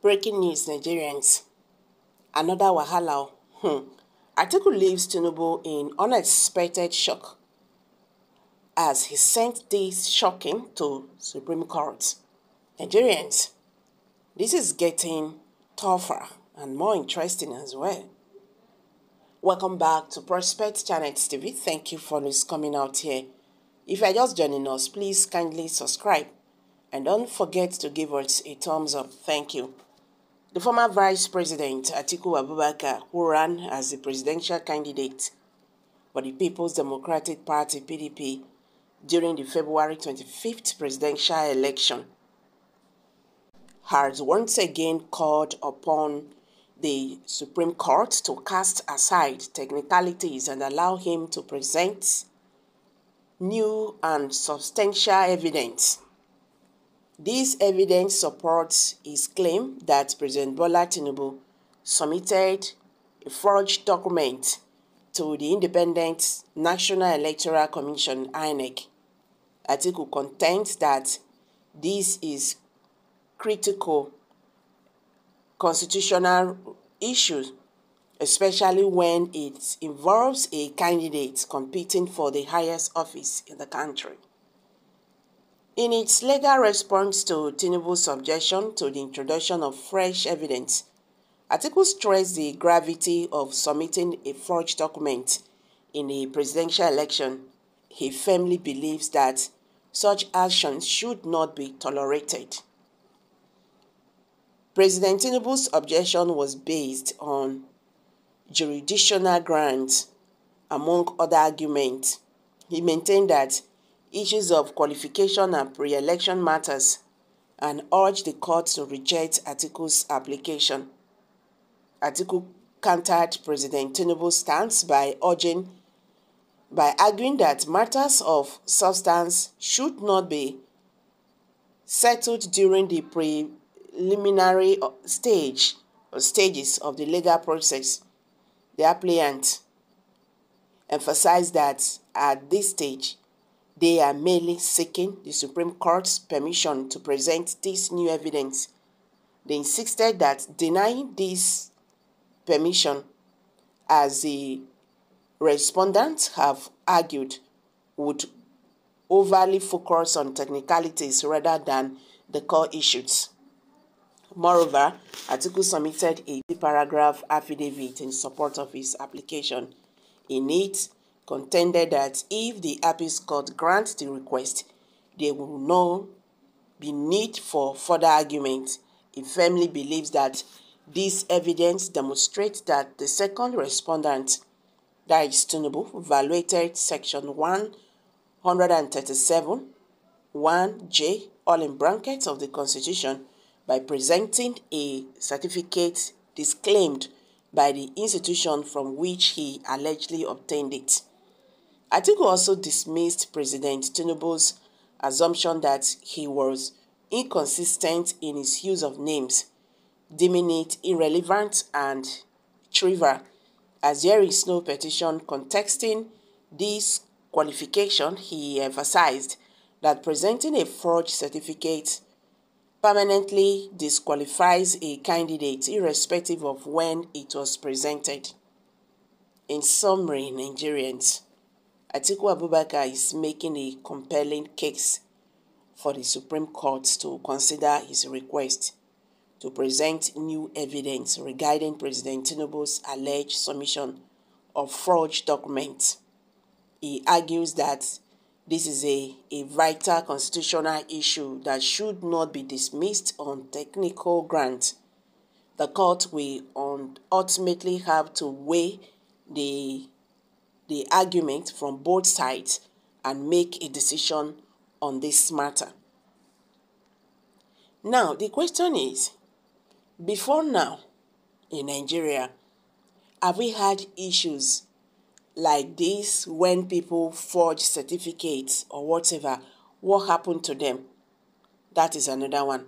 Breaking news, Nigerians. Another wahala. Atiku leaves Tinubu in unexpected shock as he sent this shocking to Supreme Court. Nigerians, this is getting tougher and more interesting as well. Welcome back to Prospect Channel TV. Thank you for coming out here. If you're just joining us, please kindly subscribe and don't forget to give us a thumbs up. Thank you. The former Vice President Atiku Abubakar, who ran as the presidential candidate for the People's Democratic Party (PDP) during the February 25th presidential election, has once again called upon the Supreme Court to cast aside technicalities and allow him to present new and substantial evidence. This evidence supports his claim that President Bola Tinubu submitted a forged document to the Independent National Electoral Commission (INEC). Atiku contends that this is critical constitutional issue, especially when it involves a candidate competing for the highest office in the country. In its legal response to Tinubu's objection to the introduction of fresh evidence, Atiku stressed the gravity of submitting a forged document in a presidential election. He firmly believes that such actions should not be tolerated. President Tinubu's objection was based on jurisdictional grounds, among other arguments. He maintained that issues of qualification and pre-election matters and urged the court to reject Atiku's application. Atiku countered President Tinubu's stance by arguing that matters of substance should not be settled during the preliminary stages of the legal process. The applicant emphasized that at this stage, they are merely seeking the Supreme Court's permission to present this new evidence. They insisted that denying this permission, as the respondents have argued, would overly focus on technicalities rather than the core issues. Moreover, Atiku submitted a paragraph affidavit in support of his application. In it, contended that if the appeal court grants the request, there will not be need for further argument. He firmly believes that this evidence demonstrates that the second respondent, that is Tinubu, violated Section 137 (1)(j) all in brackets of the Constitution by presenting a certificate disclaimed by the institution from which he allegedly obtained it. Atiku also dismissed President Tinubu's assumption that he was inconsistent in his use of names, deeming it irrelevant and trivial, as there is no petition contesting this qualification. He emphasized that presenting a forged certificate permanently disqualifies a candidate irrespective of when it was presented. In summary, Nigerians, Atiku Abubakar is making a compelling case for the Supreme Court to consider his request to present new evidence regarding President Tinubu's alleged submission of forged documents. He argues that this is a vital constitutional issue that should not be dismissed on technical grounds. The court will ultimately have to weigh the argument from both sides and make a decision on this matter. Now, the question is, before now, in Nigeria, have we had issues like this when people forge certificates or whatever? What happened to them? That is another one.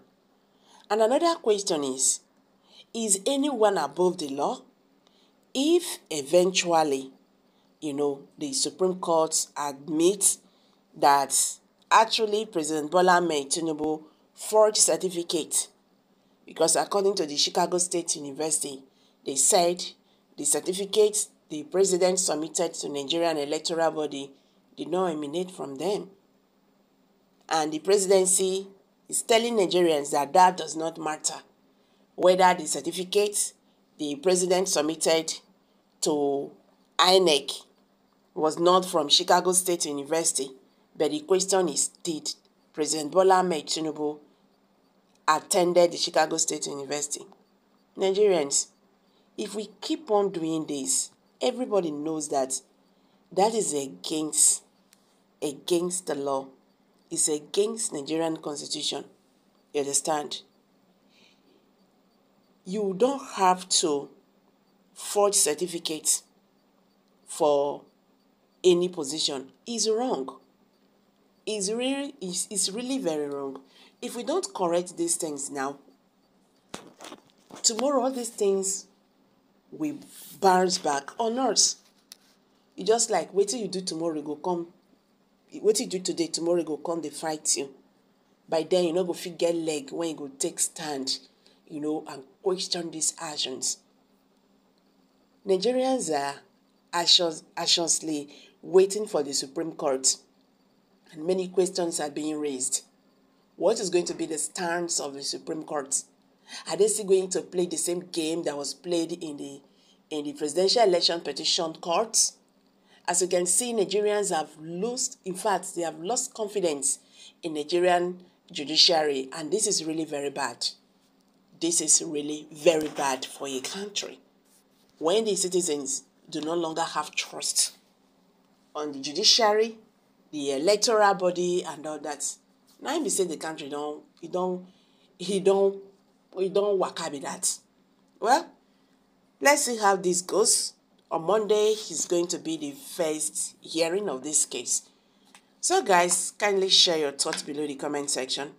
And another question is anyone above the law? If eventually, the Supreme Court admits that actually President Bola Tinubu forged certificate, Because according to the Chicago State University, they said the certificate the president submitted to Nigerian electoral body did not emanate from them. And the presidency is telling Nigerians that that does not matter. Whether the certificate the president submitted to INEC was not from Chicago State University, but the question is, did President Bola Ahmed Tinubu attended the Chicago State University? Nigerians, if we keep on doing this, everybody knows that that is against the law. It's against Nigerian constitution. You understand? You don't have to forge certificates for any position. It's wrong. It's really very wrong. If we don't correct these things now, tomorrow all these things will bounce back on us. You just like wait till you do tomorrow go come. What you do today, tomorrow go come they fight you. By then you know go fit get leg when you go take stand, and question these actions. Nigerians are anxiously waiting for the Supreme Court, and many questions are being raised. What is going to be the stance of the Supreme Court? Are they still going to play the same game that was played in the presidential election petition courts? As you can see, Nigerians have lost confidence in Nigerian judiciary, and this is really very bad. This is really very bad for a country. When the citizens do no longer have trust on the judiciary, the electoral body, and all that, now we say the country don't waka with that. Well, let's see how this goes. On Monday is going to be the first hearing of this case. So guys, kindly share your thoughts below the comment section.